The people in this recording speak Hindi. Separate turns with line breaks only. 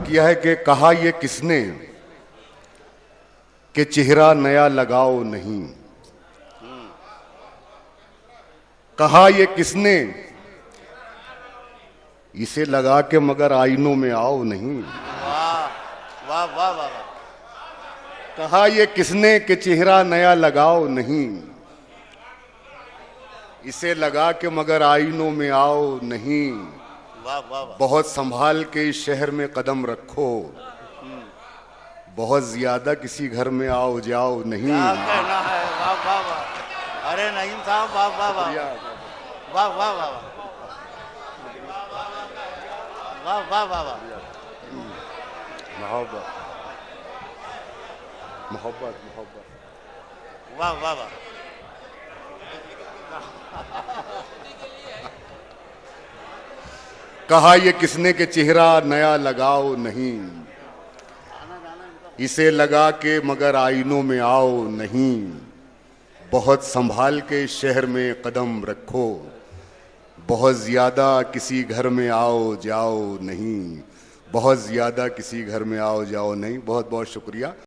किया है कि कहा ये किसने कि चेहरा नया लगाओ नहीं। कहा ये किसने इसे लगा के मगर आईनों में आओ नहीं।
वाह वाह वाह वाह।
कहा ये किसने कि चेहरा नया लगाओ नहीं, इसे लगा के मगर आईनों में आओ नहीं।
वाह वाह वाह।
बहुत संभाल के इस शहर में कदम रखो, बहुत ज्यादा किसी घर में आओ जाओ नहीं।
क्या कहना है। वाह वाह वाह। अरे नईम साहब वाह वाह वाह वाह वाह वाह वाह वाह वाह वाह।
मोहब्बत मोहब्बत मोहब्बत।
वाह वाह वाह।
कहा ये किसने के चेहरा नया लगाओ नहीं, इसे लगा के मगर आईनों में आओ नहीं। बहुत संभाल के शहर में कदम रखो, बहुत ज्यादा किसी घर में आओ जाओ नहीं। बहुत ज्यादा किसी घर में आओ जाओ नहीं। बहुत बहुत शुक्रिया।